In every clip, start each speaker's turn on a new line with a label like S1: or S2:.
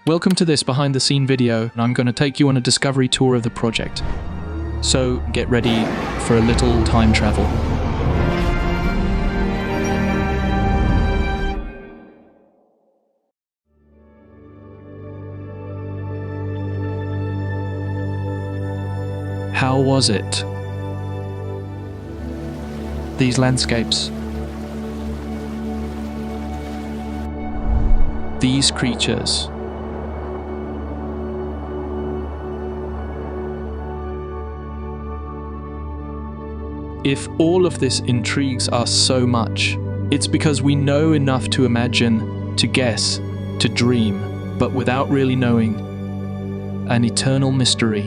S1: Welcome to this behind-the-scene video, and I'm going to take you on a discovery tour of the project. So, get ready for a little time travel. How was it? These landscapes. These creatures. If all of this intrigues us so much, it's because we know enough to imagine, to guess, to dream, but without really knowing. An eternal mystery.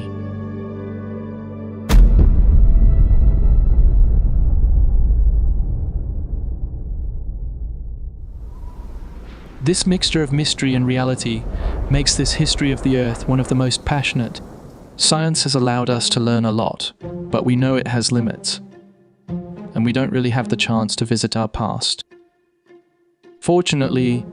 S1: This mixture of mystery and reality makes this history of the Earth one of the most passionate. Science has allowed us to learn a lot, but we know it has limits, and we don't really have the chance to visit our past. Fortunately,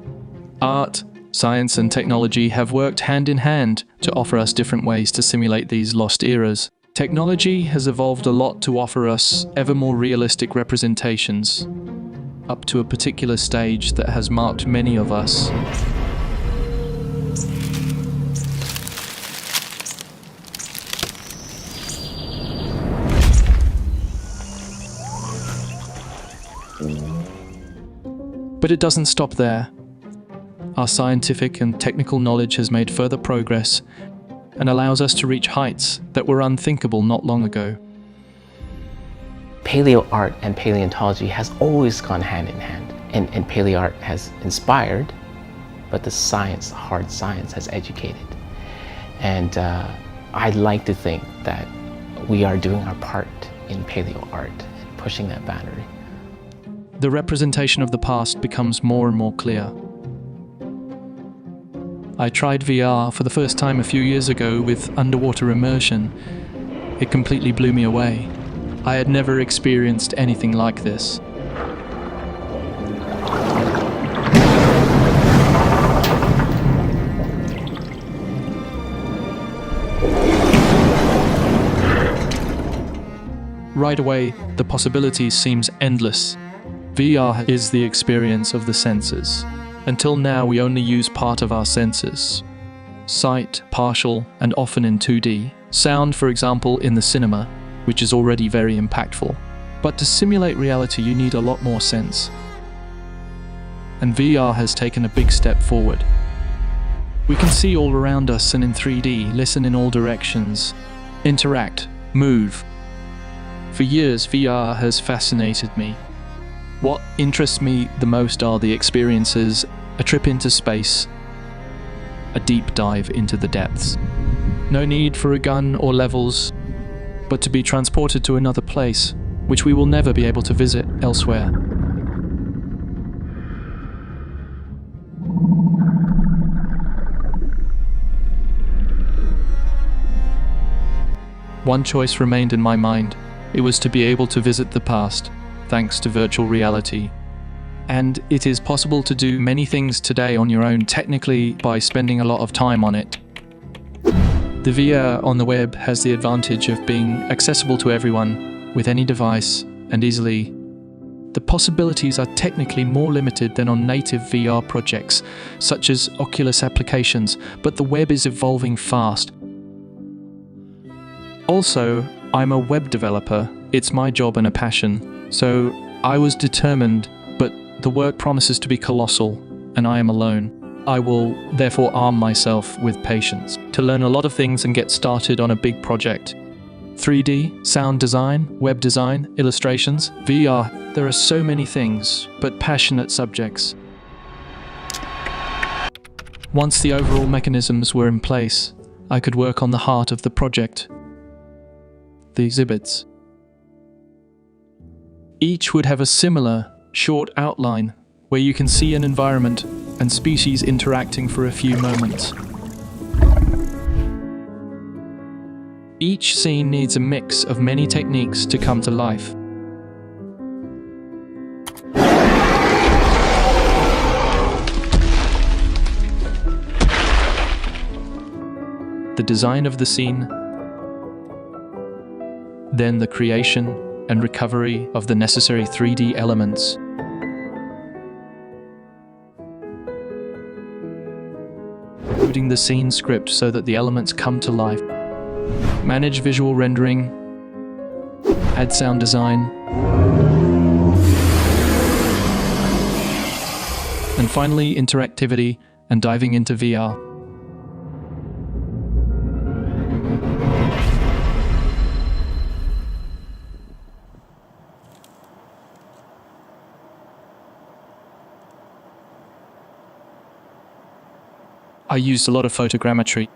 S1: art, science, and technology have worked hand in hand to offer us different ways to simulate these lost eras. Technology has evolved a lot to offer us ever more realistic representations, up to a particular stage that has marked many of us. But it doesn't stop there. Our scientific and technical knowledge has made further progress and allows us to reach heights that were unthinkable not long ago.
S2: Paleo art and paleontology has always gone hand in hand, and paleo art has inspired, but the science, hard science, has educated. And I'd like to think that we are doing our part in paleo art, pushing that boundary.
S1: The representation of the past becomes more and more clear. I tried VR for the first time a few years ago with underwater immersion. It completely blew me away. I had never experienced anything like this. Right away, the possibilities seems endless. VR is the experience of the senses. Until now, we only use part of our senses. Sight, partial, and often in 2D. Sound, for example, in the cinema, which is already very impactful. But to simulate reality, you need a lot more sense. And VR has taken a big step forward. We can see all around us and in 3D, listen in all directions, interact, move. For years, VR has fascinated me. What interests me the most are the experiences, a trip into space, a deep dive into the depths. No need for a gun or levels, but to be transported to another place, which we will never be able to visit elsewhere. One choice remained in my mind. It was to be able to visit the past, thanks to virtual reality. And it is possible to do many things today on your own, technically, by spending a lot of time on it. The VR on the web has the advantage of being accessible to everyone with any device and easily. The possibilities are technically more limited than on native VR projects, such as Oculus applications, but the web is evolving fast. Also, I'm a web developer. It's my job and a passion. So I was determined, but the work promises to be colossal, and I am alone. I will therefore arm myself with patience to learn a lot of things and get started on a big project. 3D, sound design, web design, illustrations, VR. There are so many things, but passionate subjects. Once the overall mechanisms were in place, I could work on the heart of the project, the exhibits. Each would have a similar, short outline where you can see an environment and species interacting for a few moments. Each scene needs a mix of many techniques to come to life. the design of the scene, then the creation and recovery of the necessary 3D elements. Including the scene script so that the elements come to life. Manage visual rendering, add sound design, and finally interactivity and diving into VR. I used a lot of photogrammetry.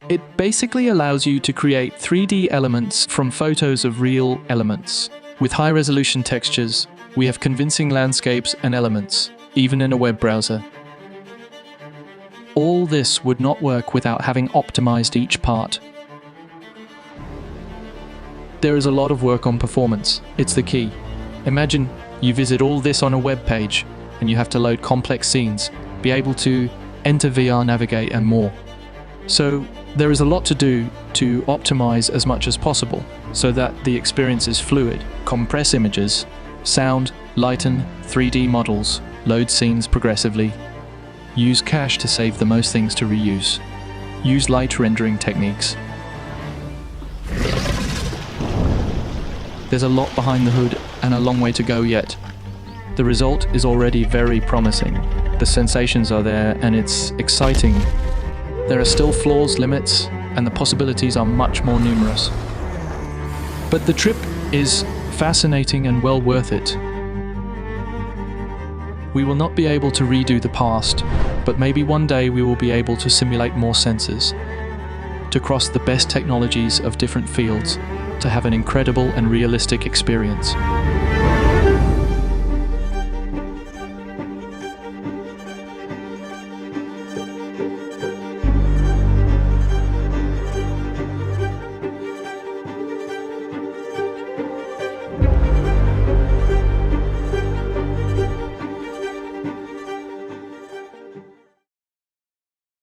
S1: It basically allows you to create 3D elements from photos of real elements. With high-resolution textures, we have convincing landscapes and elements, even in a web browser. All this would not work without having optimized each part. There is a lot of work on performance. It's the key. Imagine you visit all this on a web page, and you have to load complex scenes, be able to enter VR, navigate, and more. So there is a lot to do to optimize as much as possible so that the experience is fluid. Compress images, sound, lighten, 3D models, load scenes progressively. Use cache to save the most things to reuse. Use light rendering techniques. There's a lot behind the hood and a long way to go yet. The result is already very promising. The sensations are there and it's exciting. There are still flaws, limits, and the possibilities are much more numerous. But the trip is fascinating and well worth it. We will not be able to redo the past, but maybe one day we will be able to simulate more senses, to cross the best technologies of different fields, to have an incredible and realistic experience.